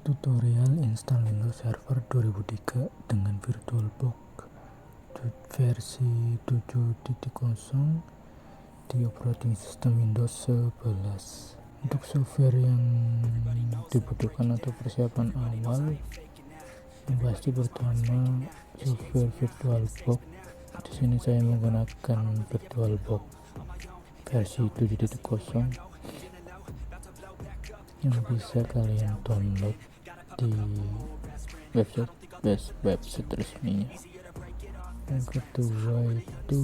Tutorial install Windows Server 2003 dengan Virtualbox versi 7.0 di operating system Windows 11. Untuk software yang dibutuhkan atau persiapan awal, yang pasti pertama software Virtualbox. Di sini saya menggunakan Virtualbox versi 7.0 yang bisa kalian download di website resminya. Yang kedua itu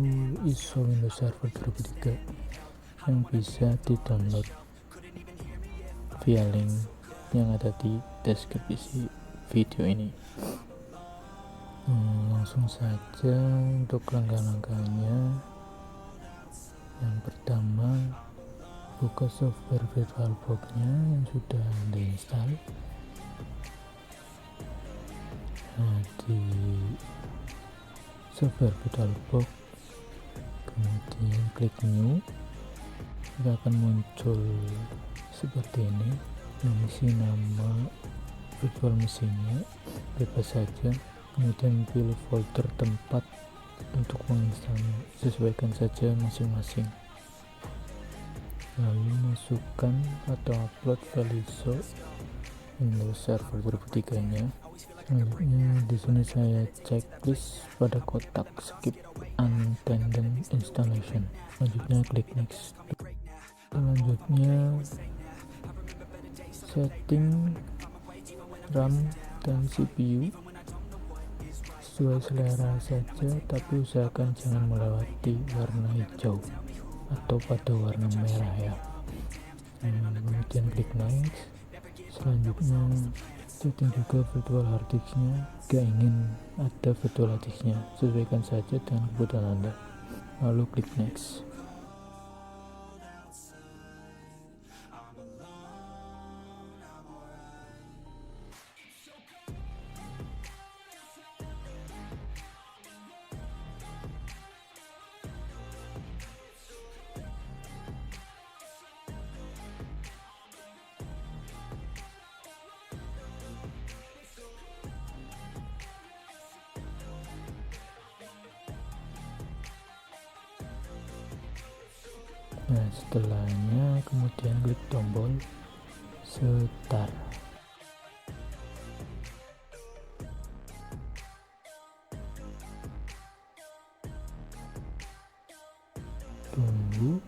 ISO Windows Server 2003 yang bisa di-download via link yang ada di deskripsi video ini. Langsung saja untuk langkah-langkahnya. Yang pertama, buka software Virtualbox-nya yang sudah diinstal. Di software Virtualbox, kemudian klik new, kita akan muncul seperti ini, mengisi nama virtual mesinnya bebas saja, kemudian pilih folder tempat untuk menginstalnya, sesuaikan saja masing-masing, lalu masukkan atau upload file ISO Windows Server 2003 nya. Selanjutnya di sini saya checklist pada kotak skip unattended installation. Selanjutnya klik next. Selanjutnya setting RAM dan CPU sesuai selera saja, tapi usahakan jangan melewati warna hijau atau pada warna merah ya. Kemudian klik next. Selanjutnya setting juga virtual hard disk-nya, jika ingin ada virtual hard disk-nya, sesuaikan saja dengan kebutuhan Anda, lalu klik next. Nah, setelahnya kemudian klik tombol start. Tunggu.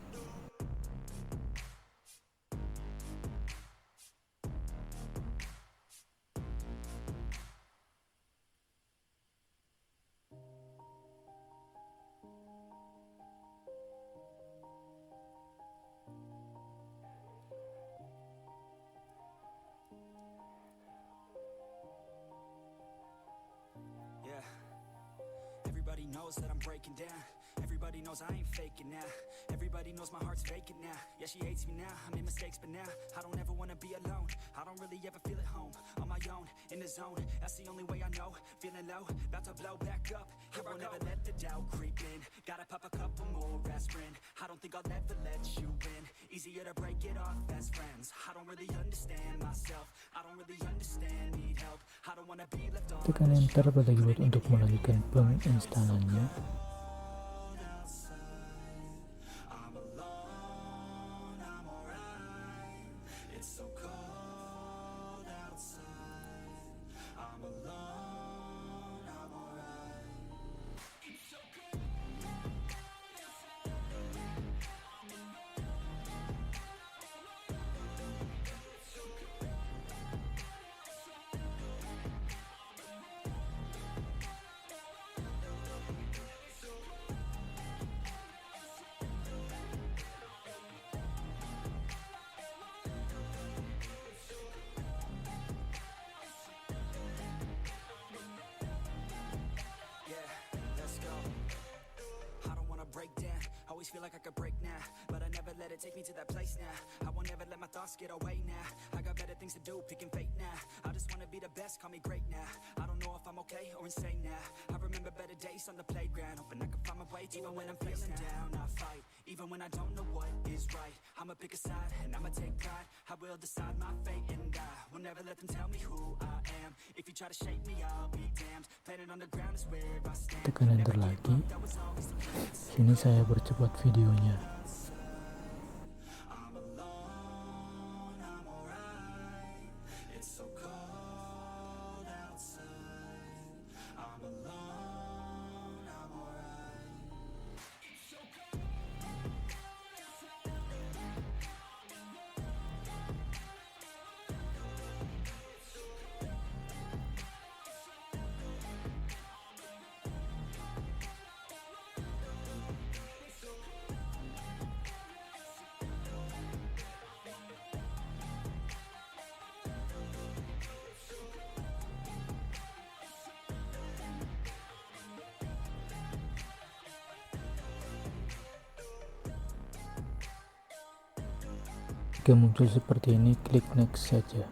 Everybody knows that I'm breaking down. Everybody knows I ain't faking now. Everybody knows my heart's vacant now. Yeah, she hates me now, I made mistakes, but now I don't ever wanna be alone. I don't really ever feel at home, on my own, in the zone. That's the only way I know, feeling low, about to blow back up. Here I won't ever let the doubt creep in. Gotta pop a couple more aspirin. I don't think I'll ever let you in. Easier to break it off best friends. I don't really understand myself. I don't really understand, need help. I don't wanna be left on. Tekan enter pada keyboard untuk melanjutkan penginstalannya. Always feel like I could break now, but I never let it take me to that place now. I won't ever let my thoughts get away now. I got better things to do, picking fate now. I just wanna be the best, call me great now. I don't know if I'm okay or insane now. I remember better days on the playground, hoping I can find my way even when I'm feeling down. I fight, even when I don't know what is right. I'ma pick a side and I'ma take pride. I will decide my fate and die. will never let them tell me who I am. If you try to shake me, I'll be damned. Planet on the ground is where I stand. Tekan enter lagi. Sini saya percepat videonya. I'm alone, I'm alright. It's so cold outside. I'm alone, I'm alright. It's so cold outside. Jika muncul seperti ini, klik next saja.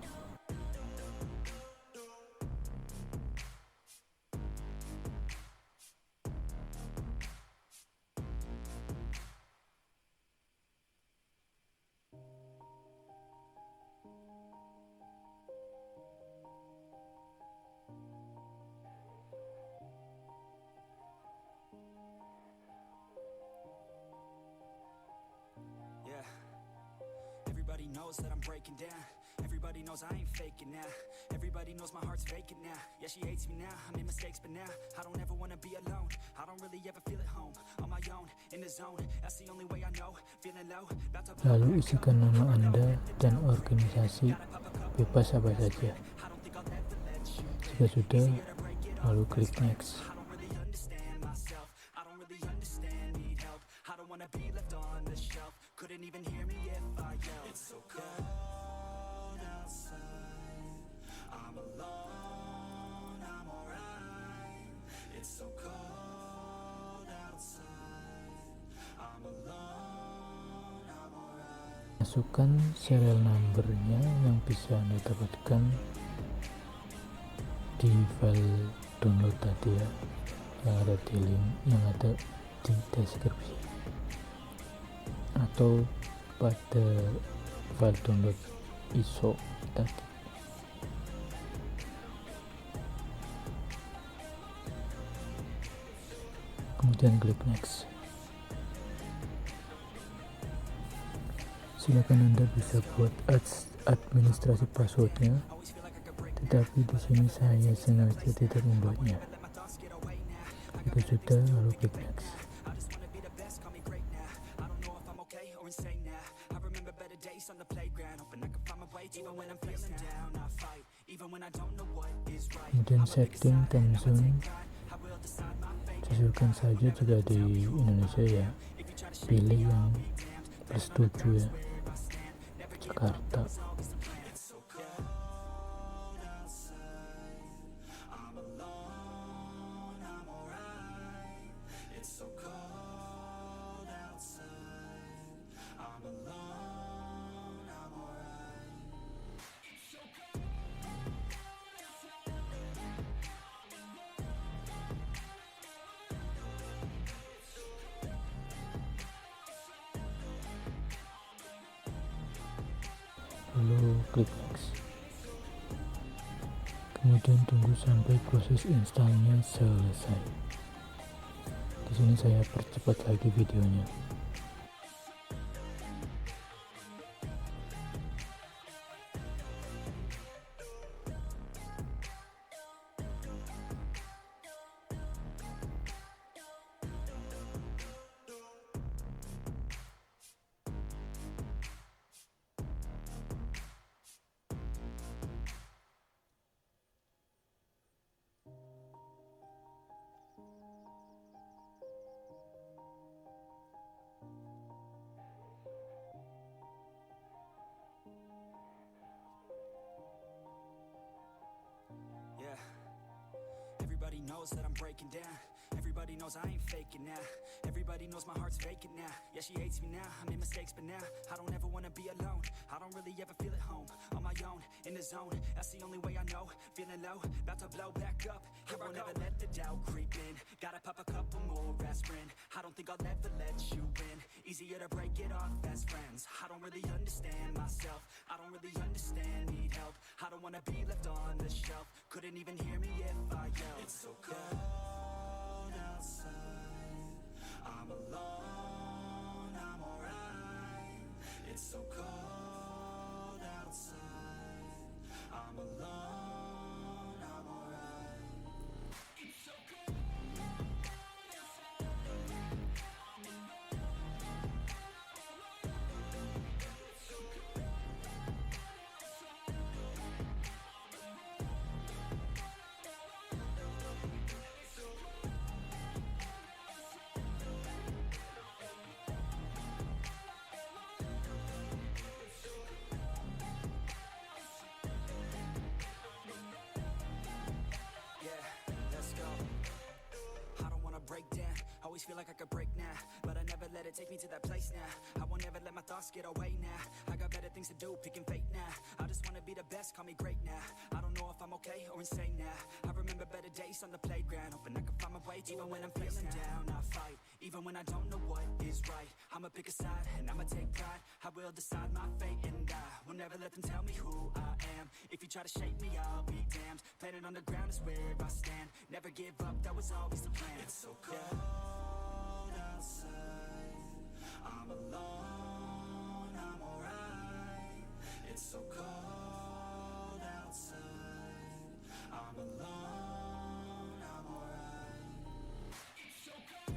Yeah. Everybody knows that I'm breaking down. Everybody knows I ain't faking now. Everybody knows my heart's vacant now. Yeah, she hates me now. I made mistakes, but now I don't ever wanna be alone. I don't really ever feel at home. On my own, in the zone. That's the only way I know. Feeling low, about to blow. Lalu isikan nama Anda dan organisasi, bebas apa saja. Jika sudah, lalu klik next. I don't really understand myself. I don't really understand, need help. I don't wanna be left on the shelf. Couldn't even hear me if I yelled. It's so cold outside. I'm alone, I'm alright. It's so cold outside. I'm alone, I'm alright. Masukkan serial numbernya yang bisa Anda dapatkan di file download tadi ya, yang ada di link yang ada di deskripsi, atau pada file download ISO tadi. Kemudian klik next. Silakan Anda bisa buat administrasi passwordnya, tetapi di sini saya sengaja tidak membuatnya. Jika sudah, lalu klik next. I just wanna be the best, call me great now. I don't know if I'm okay or insane now. I remember better days on the playground, hoping I can find my way even when I'm feeling down. I fight even when I don't know what is right. Kemudian setting time zone, I will decide my fate. sesuaikan saja jika di Indonesia ya, pilih yang +7 ya, Jakarta. It's so cold outside. I'm alone, I'm alright. It's so cold outside. I'm alone, I'm alright. It's so cold Lalu klik next. Kemudian tunggu sampai proses installnya selesai. Di sini saya percepat lagi videonya. Yeah. Everybody knows that I'm breaking down. Everybody knows I ain't faking now. Everybody knows my heart's vacant now. Yeah, she hates me now. I made mistakes, but now I don't ever wanna be alone. I don't really ever feel at home. On my own, in the zone. That's the only way I know. Feeling low, about to blow back up. I won't ever let the doubt creep in. Gotta pop a couple more aspirin. I don't think I'll ever let you in. Easier to break it off best friends. I don't really understand myself. I don't really understand, need help. I don't wanna wanna be left on the shelf. Couldn't even hear me if I yelled. It's so cold outside, I'm alone, I'm alright. It's so cold outside, I'm alone, I'm alright. It's so cold. Break down, always feel like I could break now, but I never let it take me to that place now. I won't ever let my thoughts get away now. I got better things to do, picking fate now. I just wanna be the best, call me great now. I don't know if I'm okay or insane now. I remember better days on the playground, hoping I can find my way even when I'm feeling down. I fight, even when I don't know what is right. I'ma pick a side and I'ma take pride. I will decide my fate and I will never let them tell me who I am. If you try to shake me, I'll be damned. Planet on the ground is where I stand. Never give up, that was always the plan. It's so cold outside, I'm alone, I'm alright. It's so cold outside, I'm alone, I'm alright. It's so cold.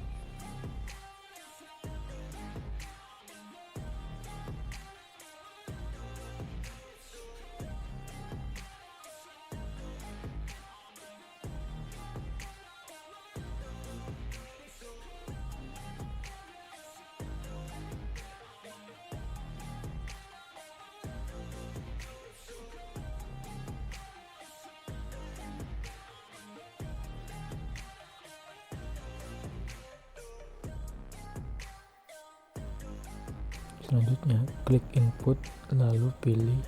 Selanjutnya, klik input lalu pilih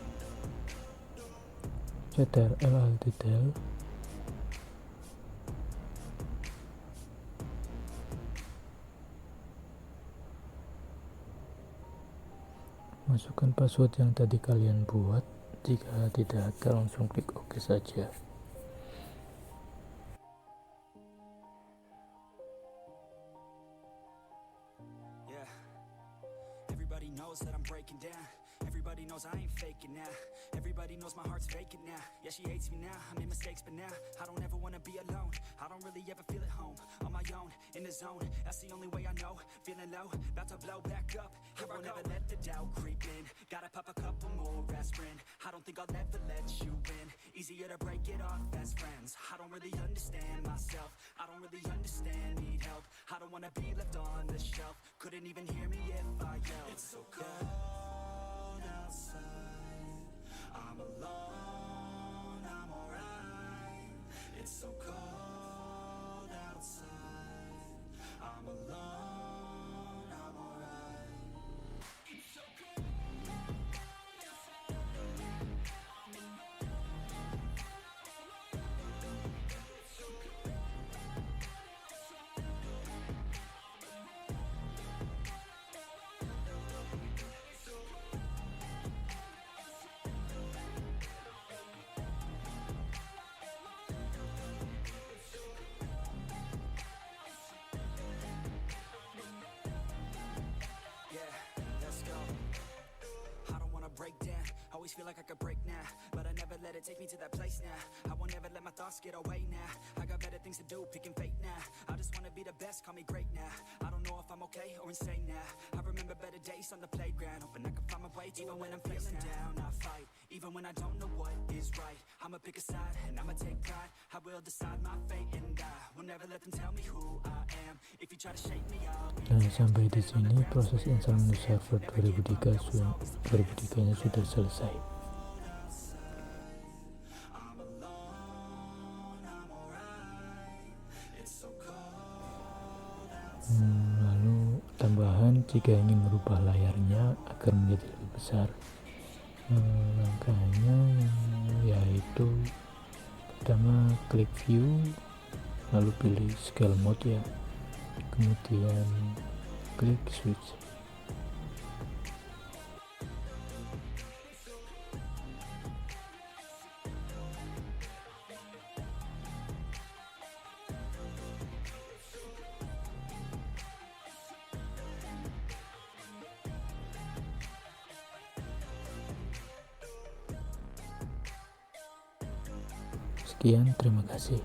Ctrl Detail. Masukkan password yang tadi kalian buat. Jika tidak ada, langsung klik OK saja. Everybody knows that I'm breaking down. Everybody knows I ain't faking now. Everybody knows my heart's vacant now. Yeah, she hates me now, I made mistakes but now I don't ever wanna be alone. I don't really ever feel at home. On my own, in the zone, that's the only way I know. Feeling low, about to blow back up. Here I won't ever let the doubt creep in. Gotta pop a couple more aspirin. I don't think I'll ever let you in. Easier to break it off best friends. I don't really understand myself. I don't really understand, need help. I don't wanna be left on the shelf. Couldn't even hear me if I yelled. It's so cold outside, I'm alone, I'm alright. It's so cold outside, I'm alone, I'm alright. It's so cold. Break down, always feel like I could break now, but I never let it take me to that place now. I won't ever let my thoughts get away now. I got better things to do, picking fate now. I just wanna be the best, call me great now. I don't know if I'm okay or insane now. I remember better days on the playground, hoping I can find my way even when I'm feeling down. I fight, even when I don't know what is right. I'ma pick a side and I'ma take pride. I will decide my fate and I will never let them tell me who I am. If you try to shake me, I'll be. Dan sampai di sini proses install menu server 2003 nya sudah selesai. Lalu tambahan, jika ingin merubah layarnya agar menjadi lebih besar, langkahnya yaitu pertama klik view lalu pilih scale mode ya, kemudian klik switch. Sekian, terima kasih.